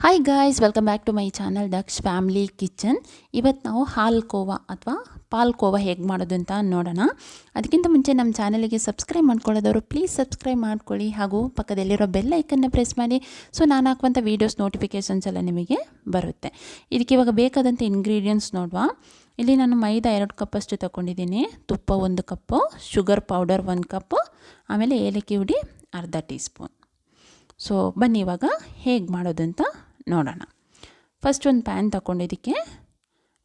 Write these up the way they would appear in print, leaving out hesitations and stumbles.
Hi guys, welcome back to my channel Daksh family kitchen. ಇವತ್ತು ನಾವು ಹಾಲ್ಕೋವಾ ಅಥವಾ ಪಾಲ್ಕೋವಾ ಹೇಗೆ ಮಾಡೋದು ಅಂತ ನೋಡೋಣ. ಅದಕ್ಕಿಂತ ಮುಂಚೆ ನಮ್ಮ ಚಾನಲಿಗೆ ಸಬ್ಸ್ಕ್ರೈಬ್ ಮಾಡ್ಕೊಳ್ಳೋದವರು ಪ್ಲೀಸ್ ಸಬ್ಸ್ಕ್ರೈಬ್ ಮಾಡ್ಕೊಳ್ಳಿ, ಹಾಗೂ ಪಕ್ಕದಲ್ಲಿರೋ ಬೆಲ್ ಐಕನ್ನ ಪ್ರೆಸ್ ಮಾಡಿ. ಸೊ ನಾನು ಹಾಕುವಂಥ ವೀಡಿಯೋಸ್ ನೋಟಿಫಿಕೇಷನ್ಸ್ ಎಲ್ಲ ನಿಮಗೆ ಬರುತ್ತೆ. ಇದಕ್ಕೆ ಇವಾಗ ಬೇಕಾದಂಥ ಇಂಗ್ರೀಡಿಯೆಂಟ್ಸ್ ನೋಡುವ. ಇಲ್ಲಿ ನಾನು ಮೈದಾ 2 ಕಪ್ಪಷ್ಟು ತೊಗೊಂಡಿದ್ದೀನಿ, ತುಪ್ಪ 1 ಕಪ್ಪು, ಶುಗರ್ ಪೌಡರ್ 1 ಕಪ್ಪು, ಆಮೇಲೆ ಏಲಕ್ಕಿ ಹುಡಿ ಅರ್ಧ ಟೀ ಸ್ಪೂನ್. ಸೊ ಬನ್ನಿ ಇವಾಗ ಹೇಗೆ ಮಾಡೋದು ಅಂತ ನೋಡೋಣ. ಫಸ್ಟ್ ಒಂದು ಪ್ಯಾನ್ ತಗೊಂಡಿದ್ದಕ್ಕೆ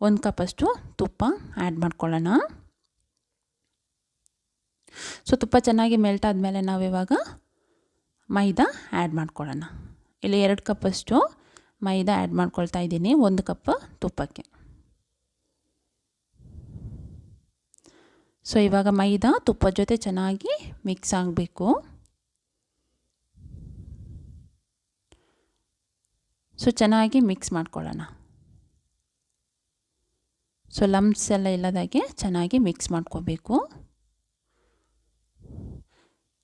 1 ಕಪ್ಪಷ್ಟು ತುಪ್ಪ ಆ್ಯಡ್ ಮಾಡ್ಕೊಳ್ಳೋಣ. ಸೊ ತುಪ್ಪ ಚೆನ್ನಾಗಿ ಮೆಲ್ಟ್ ಆದಮೇಲೆ ನಾವು ಇವಾಗ ಮೈದಾ ಆ್ಯಡ್ ಮಾಡ್ಕೊಳ್ಳೋಣ. ಇಲ್ಲಿ 2 ಕಪ್ಪಷ್ಟು ಮೈದಾ ಆ್ಯಡ್ ಮಾಡ್ಕೊಳ್ತಾ ಇದ್ದೀನಿ 1 ಕಪ್ ತುಪ್ಪಕ್ಕೆ. ಸೊ ಇವಾಗ ಮೈದಾ ತುಪ್ಪದ ಜೊತೆ ಚೆನ್ನಾಗಿ ಮಿಕ್ಸ್ ಆಗಬೇಕು. ಸೊ ಚೆನ್ನಾಗಿ ಮಿಕ್ಸ್ ಮಾಡ್ಕೊಳ್ಳೋಣ. ಸೊ ಲಂಪ್ಸ್ ಎಲ್ಲ ಇಲ್ಲದಾಗೆ ಚೆನ್ನಾಗಿ ಮಿಕ್ಸ್ ಮಾಡ್ಕೋಬೇಕು.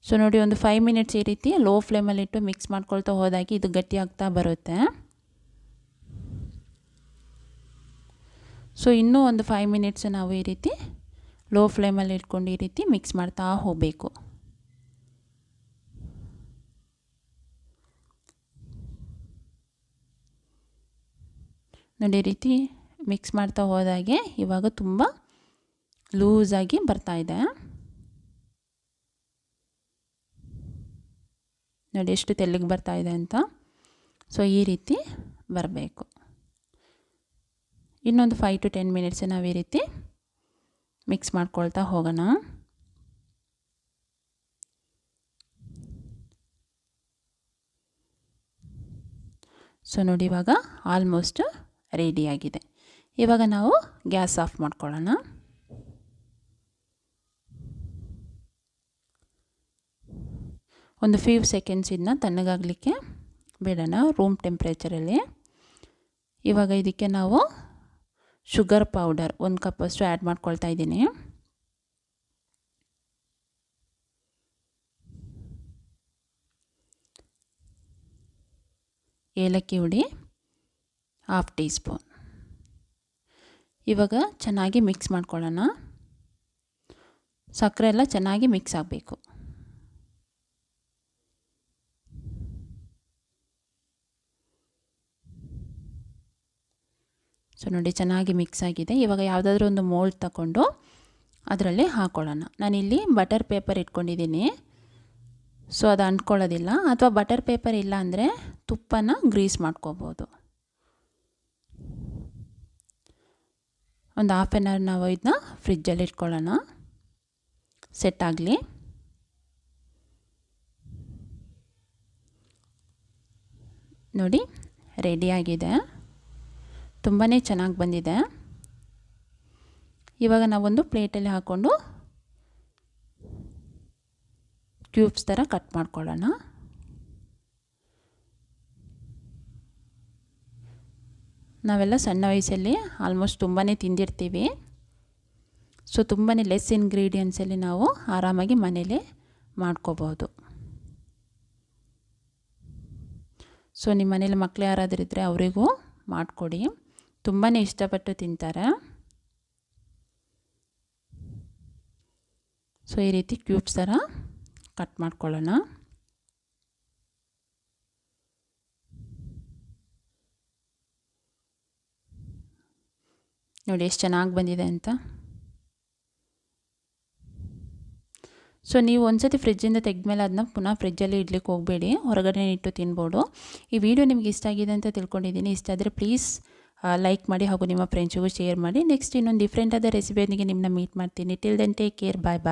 ಸೊ ನೋಡಿ, ಒಂದು 5 ಮಿನಿಟ್ಸ್ ಈ ರೀತಿ ಲೋ ಫ್ಲೇಮಲ್ಲಿಟ್ಟು ಮಿಕ್ಸ್ ಮಾಡ್ಕೊಳ್ತಾ ಹೋದಾಗಿ ಇದು ಗಟ್ಟಿ ಆಗ್ತಾ ಬರುತ್ತೆ. ಸೊ ಇನ್ನೂ ಒಂದು 5 ಮಿನಿಟ್ಸ್ ನಾವು ಈ ರೀತಿ ಲೋ ಫ್ಲೇಮಲ್ಲಿ ಇಟ್ಕೊಂಡು ಈ ರೀತಿ ಮಿಕ್ಸ್ ಮಾಡ್ತಾ ಹೋಗಬೇಕು. ನೋಡಿ, ಈ ರೀತಿ ಮಿಕ್ಸ್ ಮಾಡ್ತಾ ಹೋದಾಗೆ ಇವಾಗ ತುಂಬ ಲೂಸಾಗಿ ಬರ್ತಾ ಇದೆ. ನೋಡಿ ಎಷ್ಟು ತೆಳ್ಳಗೆ ಬರ್ತಾ ಇದೆ ಅಂತ. ಸೊ ಈ ರೀತಿ ಬರಬೇಕು. ಇನ್ನೊಂದು 5 to 10 ಮಿನಿಟ್ಸ್ ನಾವು ಈ ರೀತಿ ಮಿಕ್ಸ್ ಮಾಡ್ಕೊಳ್ತಾ ಹೋಗೋಣ. ಸೊ ನೋಡಿ, ಇವಾಗ ಆಲ್ಮೋಸ್ಟ್ ರೆಡಿಯಾಗಿದೆ. ಇವಾಗ ನಾವು ಗ್ಯಾಸ್ ಆಫ್ ಮಾಡ್ಕೊಳ್ಳೋಣ. ಒಂದು ಫ್ಯೂ ಸೆಕೆಂಡ್ಸ್ ಇದನ್ನ ತಣ್ಣಗಾಗಲಿಕ್ಕೆ ಬಿಡೋಣ ರೂಮ್ ಟೆಂಪ್ರೇಚರಲ್ಲಿ. ಇವಾಗ ಇದಕ್ಕೆ ನಾವು ಶುಗರ್ ಪೌಡರ್ 1 ಕಪ್ಪಷ್ಟು ಆ್ಯಡ್ ಮಾಡ್ಕೊಳ್ತಾ ಇದ್ದೀನಿ. ಏಲಕ್ಕಿ ಹುಡಿ 1/2 ಟೀ ಸ್ಪೂನ್. ಇವಾಗ ಚೆನ್ನಾಗಿ ಮಿಕ್ಸ್ ಮಾಡ್ಕೊಳ್ಳೋಣ. ಸಕ್ಕರೆ ಎಲ್ಲ ಚೆನ್ನಾಗಿ ಮಿಕ್ಸ್ ಆಗಬೇಕು. ಸೊ ನೋಡಿ, ಚೆನ್ನಾಗಿ ಮಿಕ್ಸ್ ಆಗಿದೆ. ಇವಾಗ ಯಾವುದಾದ್ರೂ ಒಂದು ಮೋಲ್ಡ್ ತಗೊಂಡು ಅದರಲ್ಲಿ ಹಾಕ್ಕೊಳ್ಳೋಣ. ನಾನಿಲ್ಲಿ ಬಟರ್ ಪೇಪರ್ ಇಟ್ಕೊಂಡಿದ್ದೀನಿ. ಸೊ ಅದು ಅಂಟ್ಕೊಳ್ಳೋದಿಲ್ಲ, ಅಥವಾ ಬಟರ್ ಪೇಪರ್ ಇಲ್ಲ ಅಂದರೆ ತುಪ್ಪನ ಗ್ರೀಸ್ ಮಾಡ್ಕೋಬೋದು. ಒಂದು 1/2 ಅವರ್ ನಾವು ಇದನ್ನ ಫ್ರಿಜ್ಜಲ್ಲಿ ಇಟ್ಕೊಳ್ಳೋಣ, ಸೆಟ್ ಆಗಲಿ. ನೋಡಿ, ರೆಡಿಯಾಗಿದೆ. ತುಂಬಾ ಚೆನ್ನಾಗಿ ಬಂದಿದೆ. ಇವಾಗ ನಾವೊಂದು ಪ್ಲೇಟಲ್ಲಿ ಹಾಕ್ಕೊಂಡು ಕ್ಯೂಬ್ಸ್ ಥರ ಕಟ್ ಮಾಡ್ಕೊಳ್ಳೋಣ. ನಾವೆಲ್ಲ ಸಣ್ಣ ವಯಸ್ಸಲ್ಲಿ ಆಲ್ಮೋಸ್ಟ್ ತುಂಬಾ ತಿಂದಿರ್ತೀವಿ. ಸೊ ತುಂಬಾ ಲೆಸ್ ಇಂಗ್ರೀಡಿಯೆಂಟ್ಸಲ್ಲಿ ನಾವು ಆರಾಮಾಗಿ ಮನೇಲೇ ಮಾಡ್ಕೋಬೋದು. ಸೊ ನಿಮ್ಮ ಮನೇಲಿ ಮಕ್ಕಳು ಯಾರಾದರೂ ಇದ್ದರೆ ಅವರಿಗೂ ಮಾಡಿಕೊಡಿ, ತುಂಬಾ ಇಷ್ಟಪಟ್ಟು ತಿಂತಾರೆ. ಸೊ ಈ ರೀತಿ ಕ್ಯೂಬ್ಸ್ ಥರ ಕಟ್ ಮಾಡ್ಕೊಳ್ಳೋಣ. ನೋಡಿ ಎಷ್ಟು ಚೆನ್ನಾಗಿ ಬಂದಿದೆ ಅಂತ. ಸೊ ನೀವು ಒಂದ್ಸತಿ ಫ್ರಿಜ್ಜಿಂದ ತೆಗೆದ್ಮೇಲೆ ಅದನ್ನ ಪುನಃ ಫ್ರಿಜ್ಜಲ್ಲಿ ಇಡ್ಲಿಕ್ಕೆ ಹೋಗಬೇಡಿ, ಹೊರಗಡೆ ಇಟ್ಟು ತಿನ್ಬೋದು. ಈ ವಿಡಿಯೋ ನಿಮಗೆ ಇಷ್ಟ ಆಗಿದೆ ಅಂತ ತಿಳ್ಕೊಂಡಿದ್ದೀನಿ. ಇಷ್ಟ ಆದರೆ ಪ್ಲೀಸ್ ಲೈಕ್ ಮಾಡಿ, ಹಾಗೂ ನಿಮ್ಮ ಫ್ರೆಂಡ್ಸಿಗೂ ಶೇರ್ ಮಾಡಿ. ನೆಕ್ಸ್ಟ್ ಇನ್ನೊಂದು ಡಿಫ್ರೆಂಟ್ ಆದ ರೆಸಿಪಿಯೊಂದಿಗೆ ನಿಮ್ಮನ್ನ ಮೀಟ್ ಮಾಡ್ತೀನಿ. ಟಿಲ್ ದೆನ್ ಟೇಕ್ ಕೇರ್, ಬಾಯ್ ಬಾಯ್.